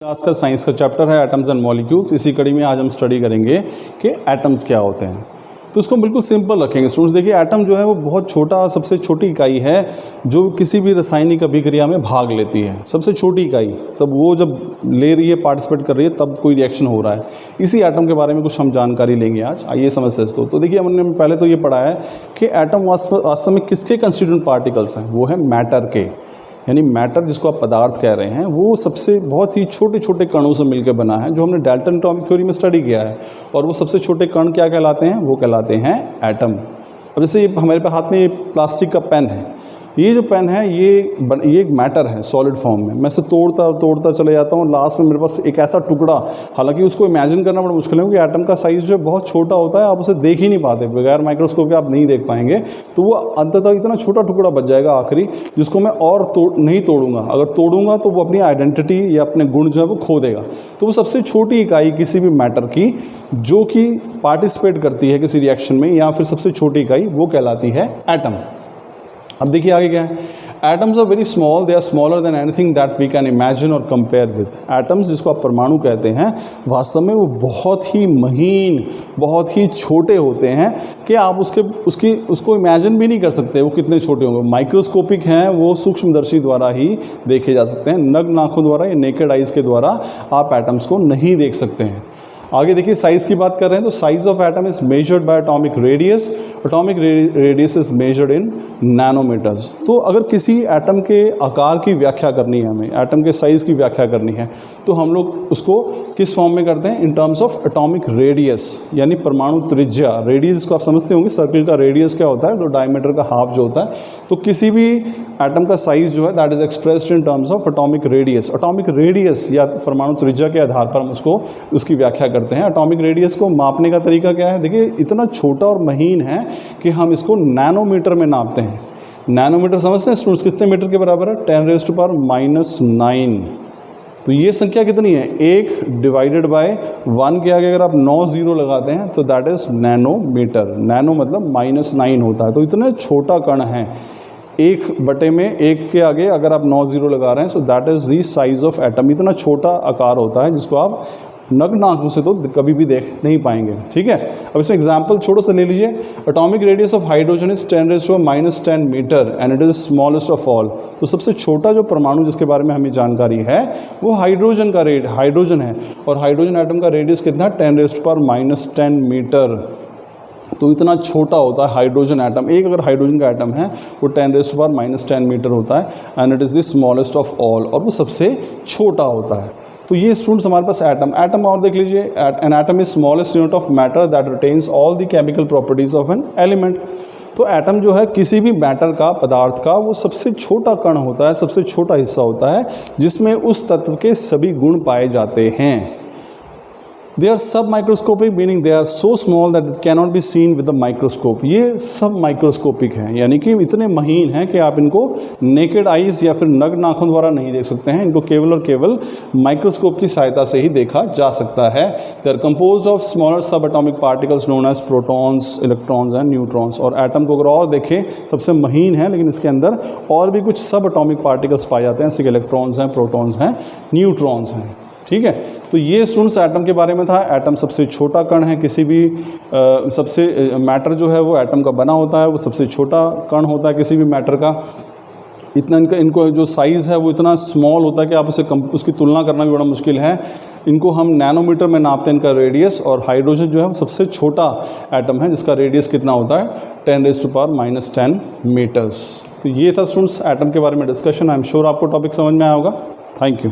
आज का साइंस का चैप्टर है एटम्स एंड मॉलिक्यूल्स। इसी कड़ी में आज हम स्टडी करेंगे कि एटम्स क्या होते हैं। तो इसको बिल्कुल सिंपल रखेंगे स्टूडेंट्स। देखिए एटम जो है वो बहुत छोटा, सबसे छोटी इकाई है जो किसी भी रासायनिक अभिक्रिया में भाग लेती है। सबसे छोटी इकाई, तब वो जब ले रही है, पार्टिसिपेट कर रही है, तब कोई रिएक्शन हो रहा है। इसी एटम के बारे में कुछ हम जानकारी लेंगे आज। आइए समझते हैं इसको। तो देखिए हमने पहले तो ये पढ़ा है कि एटम वास्तव में किसके कंस्टिट्यूएंट पार्टिकल्स हैं। वो है मैटर के, यानी मैटर जिसको आप पदार्थ कह रहे हैं, वो सबसे बहुत ही छोटे छोटे कणों से मिलकर बना है, जो हमने डाल्टन एटॉमिक थ्योरी में स्टडी किया है। और वो सबसे छोटे कण क्या कहलाते हैं? वो कहलाते हैं एटम। अब जैसे हमारे पे हाथ में ये प्लास्टिक का पेन है, ये जो पेन है ये एक मैटर है सॉलिड फॉर्म में। मैं इसे तोड़ता चले जाता हूँ, लास्ट में मेरे पास एक ऐसा टुकड़ा, हालांकि उसको इमेजिन करना बड़ा मुश्किल है क्योंकि एटम का साइज़ जो है बहुत छोटा होता है, आप उसे देख ही नहीं पाते, बगैर माइक्रोस्कोप के आप नहीं देख पाएंगे। तो वो अंततः इतना छोटा टुकड़ा बच जाएगा आखिरी, जिसको मैं और नहीं तोड़ूंगा। अगर तोड़ूंगा तो वो अपनी आइडेंटिटी या अपने गुण जो है वो खो देगा। तो वो सबसे छोटी इकाई किसी भी मैटर की जो कि पार्टिसिपेट करती है किसी रिएक्शन में, या फिर सबसे छोटी इकाई, वो कहलाती है एटम। अब देखिए आगे क्या है। Atoms are very small, they are smaller than anything that we can imagine or compare with. Atoms जिसको आप परमाणु कहते हैं, वास्तव में वो बहुत ही महीन, बहुत ही छोटे होते हैं कि आप उसको इमेजिन भी नहीं कर सकते वो कितने छोटे होंगे। माइक्रोस्कोपिक हैं, वो सूक्ष्मदर्शी द्वारा ही देखे जा सकते हैं। नग्न आँखों द्वारा या नेकेड आइज़ के द्वारा आप एटम्स को नहीं देख सकते हैं। आगे देखिए साइज़ की बात कर रहे हैं तो size of atom is measured by atomic radius. Atomic radius is measured in nanometers. तो अगर किसी एटम के आकार की व्याख्या करनी है, हमें एटम के साइज़ की व्याख्या करनी है, तो हम लोग उसको किस फॉर्म में करते हैं? In terms of atomic radius, यानी परमाणु त्रिज्या। रेडियस इसको आप समझते होंगे, सर्कल का रेडियस क्या होता है, तो डायमीटर का हाफ जो होता है। तो किसी भी एटम का साइज़ जो है that is expressed in terms of atomic radius. Atomic radius या परमाणु त्रिज्या के आधार पर हम उसकी व्याख्या करते हैं। एटॉमिक रेडियस को मापने का तरीका क्या है? देखिए इतना छोटा और महीन है कि हम इसको नैनोमीटर में नापते हैं। नैनोमीटर समझते हैं स्टूडेंट्स कितने मीटर के बराबर है? 10⁻⁻⁹। तो ये संख्या कितनी है? 1 डिवाइडेड बाय 1 के आगे अगर आप 9 जीरो लगाते हैं तो दैट इज़ नैनोमीटर। नैनो मतलब -9 होता है। तो इतना छोटा कण है, 1/1 के आगे अगर आप 9 जीरो लगा रहे हैं, so that is the size of atom. इतना छोटा आकार होता है जिसको आप नग्न आंखों से तो कभी भी देख नहीं पाएंगे। ठीक है, अब इसमें एग्जांपल छोटा सा ले लीजिए। Atomic radius of hydrogen is 10⁻⁻10 metre and it is smallest of all. तो सबसे छोटा जो परमाणु जिसके बारे में हमें जानकारी है वो हाइड्रोजन है, और हाइड्रोजन एटम का रेडियस कितना है? 10⁻⁻10 मीटर। तो इतना छोटा होता है हाइड्रोजन एटम। एक अगर हाइड्रोजन का एटम है वो 10⁻⁻10 मीटर होता है and it is the smallest of all, और वो सबसे छोटा होता है। तो ये स्टूडेंट्स हमारे पास एटम और देख लीजिए। An atom is smallest unit of matter that retains all the chemical properties of an element. तो एटम जो है किसी भी मैटर का, पदार्थ का, वो सबसे छोटा कण होता है, सबसे छोटा हिस्सा होता है जिसमें उस तत्व के सभी गुण पाए जाते हैं। They are sub microscopic, meaning they are so small that it cannot be seen with the microscope. ये सब माइक्रोस्कोपिक हैं, यानी कि इतने महीन हैं कि आप इनको नेकेड आइज़ या फिर नग्न आँखों द्वारा नहीं देख सकते हैं। इनको केवल और केवल माइक्रोस्कोप की सहायता से ही देखा जा सकता है। They are composed of smaller sub atomic particles known as protons, electrons and neutrons. और एटम को अगर और देखें, सबसे महीन है, लेकिन इसके अंदर और भी कुछ सब एटॉमिक पार्टिकल्स पाए जाते हैं, जैसे कि इलेक्ट्रॉन्स हैं, प्रोटॉन्स हैं, न्यूट्रॉन्स हैं। ठीक है, तो ये स्टूडेंट्स एटम के बारे में था। एटम सबसे छोटा कण है किसी भी सबसे मैटर जो है वो एटम का बना होता है, वो सबसे छोटा कण होता है किसी भी मैटर का। इतना इनको जो साइज़ है वो इतना स्मॉल होता है कि आप उसकी तुलना करना भी बड़ा मुश्किल है। इनको हम नैनोमीटर में नापते हैं इनका रेडियस। और हाइड्रोजन जो है वो सबसे छोटा एटम है जिसका रेडियस कितना होता है? 10⁻⁻10 मीटर्स। तो ये था स्टूडेंट्स एटम के बारे में डिस्कशन। आई एम श्योर आपको टॉपिक समझ में आया होगा। Thank you.